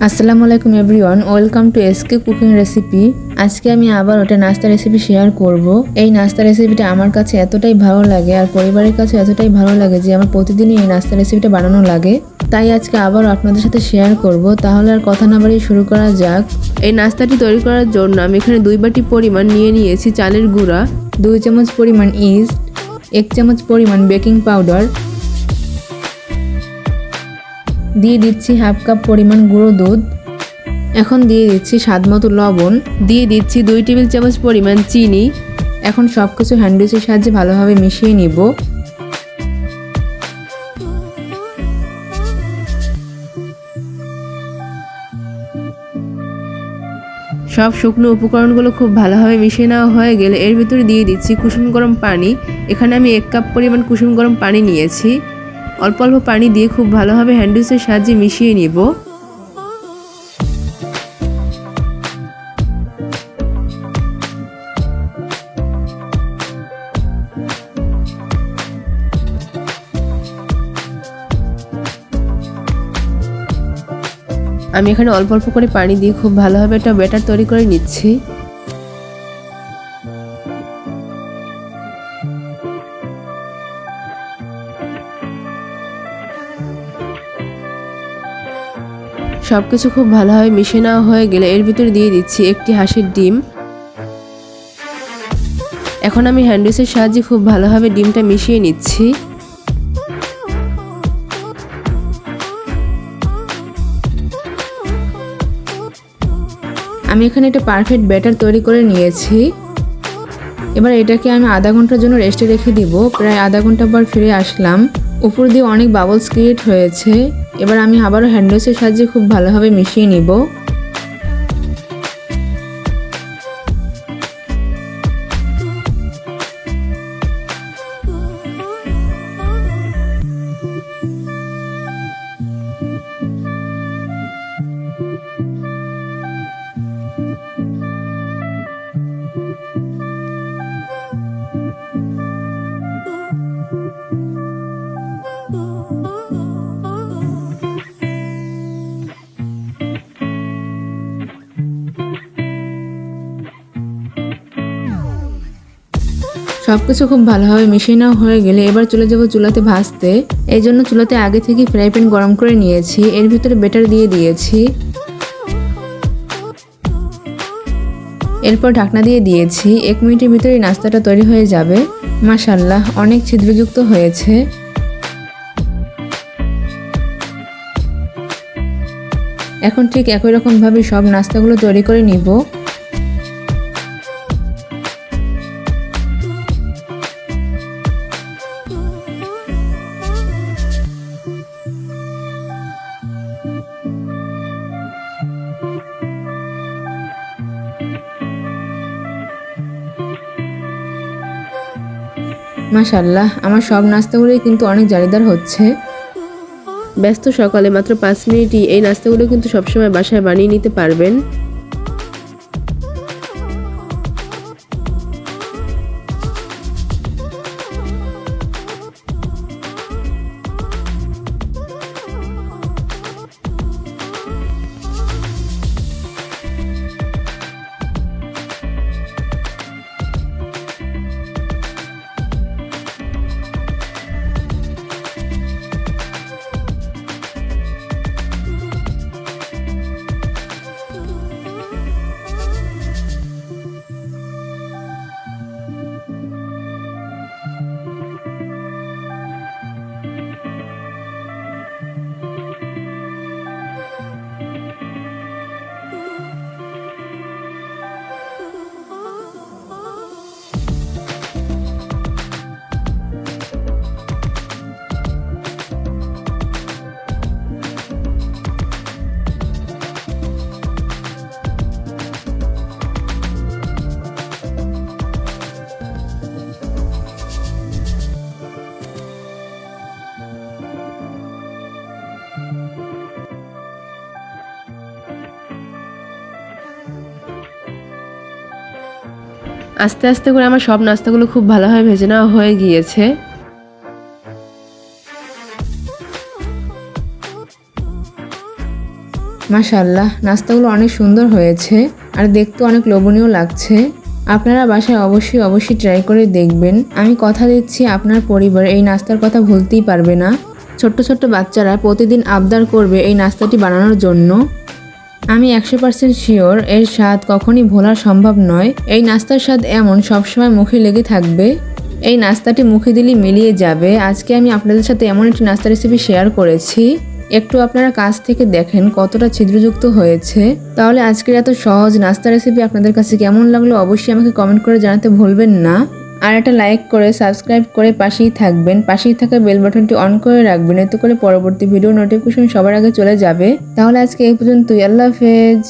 আসসালামু আলাইকুম everyone, welcome to SK cooking recipe. আজকে আমি আবার ওটা নাস্তা রেসিপি শেয়ার করব। এই নাস্তা রেসিপিটা আমার কাছে এতটাই ভালো লাগে আর পরিবারের কাছে এতটাই ভালো লাগে যে আমার প্রতিদিনই এই নাস্তা রেসিপিটা বানানো লাগে। তাই আজকে আবার আপনাদের সাথে শেয়ার করব। তাহলে আর কথা না বাড়িয়ে শুরু করা যাক। এই নাস্তাটি তৈরি করার জন্য আমি এখানে 2 বাটি পরিমাণ নিয়ে নিয়েছি চালের গুঁড়া, 2 চামচ পরিমাণ ইস্ট, 1 চামচ পরিমাণ বেকিং পাউডার, দিয়ে দিচ্ছি হাফ কাপ পরিমাণ গুঁড়ো দুধ, এখন দিয়ে দিচ্ছি স্বাদমতো লবণ, দিয়ে দিচ্ছি 2 টেবিল চামচ পরিমাণ চিনি। এখন সবকিছু হ্যান্ড উইচের সাহায্যে ভালোভাবে মিশিয়ে নিব। সব শুকনো উপকরণগুলো খুব ভালোভাবে মিশিয়ে নেওয়া হয়ে গেলে এর ভিতরে দিয়ে দিচ্ছি কুসুম গরম পানি। এখানে আমি 1 কাপ পরিমাণ কুসুম গরম পানি নিয়েছি। অল্প অল্প পানি দিয়ে খুব ভালোভাবে হ্যান্ড উইচের সাহায্যে মিশিয়ে নিব। আমি এখানে অল্প অল্প করে পানি দিয়ে খুব ভালোভাবে একটা ব্যাটার তৈরি করে নিচ্ছি। সবকিছু খুব ভালোভাবে মিশিয়ে নেওয়া হয়ে গেলে এর ভিতরে দিয়ে দিচ্ছি একটি হাঁসের ডিম। এখন আমি হ্যান্ড উইচের সাহায্যে খুব ভালোভাবে ডিমটা মিশিয়ে নিচ্ছি। আমি এখানে একটা পারফেক্ট ব্যাটার তৈরি করে নিয়েছি। এবার এটাকে আমি আধা ঘন্টার জন্য রেস্টে রেখে দিব। প্রায় আধা ঘন্টা পর ফিরে আসলাম। উপর দিয়ে অনেক বাবলস ক্রিয়েট হয়েছে। এবার আমি আবারও হ্যান্ড উইচের সাহায্যে খুব ভালোভাবে মিশিয়ে নিব। সবকিছু খুব ভালোভাবে মিশিয়ে নেওয়া হয়ে গেলে এবার চলে যাব চুলাতে ভাজতে। এই জন্য চুলাতে আগে থেকে ফ্রাই প্যান গরম করে নিয়েছি। এর ভিতরে ব্যাটার দিয়ে দিয়েছি। এরপর ঢাকনা দিয়ে দিয়েছি। 1 মিনিটের ভিতরে নাস্তাটা তৈরি হয়ে যাবে। মাশাআল্লাহ, অনেক ছিদ্রযুক্ত হয়েছে। এখন ঠিক একই রকমভাবে সব নাস্তাগুলো তৈরি করে নিব। মাশাআল্লাহ, আমার সব নাস্তাগুলোই কিন্তু অনেক জালিদার হচ্ছে। ব্যস্ত সকালে মাত্র 5 মিনিটই এই নাস্তাগুলো কিন্তু সবসময় বাসায় বানিয়ে নিতে পারবেন। আস্তে আস্তে করে আমার সব নাস্তাগুলো খুব ভালোভাবে ভেজে নেওয়া হয়ে গিয়েছে। মাশাআল্লাহ, নাস্তাগুলো অনেক সুন্দর হয়েছে আর দেখতে অনেক লোভনীয় লাগছে। আপনারা বাসায় অবশ্যই ট্রাই করে দেখবেন। আমি কথা দিচ্ছি আপনার পরিবার এই নাস্তার কথা ভুলতেই পারবে না। ছোট্ট ছোট্ট বাচ্চারা প্রতিদিন আবদার করবে এই নাস্তাটি বানানোর জন্য। আমি 100% শিওর এর স্বাদ কখনই ভোলা সম্ভব নয়। এই নাস্তার স্বাদ এমন সবসময় মুখে লেগে থাকবে। এই নাস্তাটি মুখে দিলেই মিলিয়ে যাবে। আজকে আমি আপনাদের সাথে এমন একটি নাস্তা রেসিপি শেয়ার করেছি, একটু আপনারা কাছ থেকে দেখেন কতটা ছিদ্রযুক্ত হয়েছে। তাহলে আজকের এত সহজ নাস্তা রেসিপি আপনাদের কাছে কেমন লাগলো অবশ্যই আমাকে কমেন্ট করে জানাতে ভুলবেন না। আর একটা লাইক করে সাবস্ক্রাইব করে পাশেই থাকবেন। পাশেই থাকা বেল বাটনটি অন করে রাখবেন, এতে করে পরবর্তী ভিডিও নোটিফিকেশন সবার আগে চলে যাবে। তাহলে আজকে এই পর্যন্তই। আল্লাহ হাফেজ।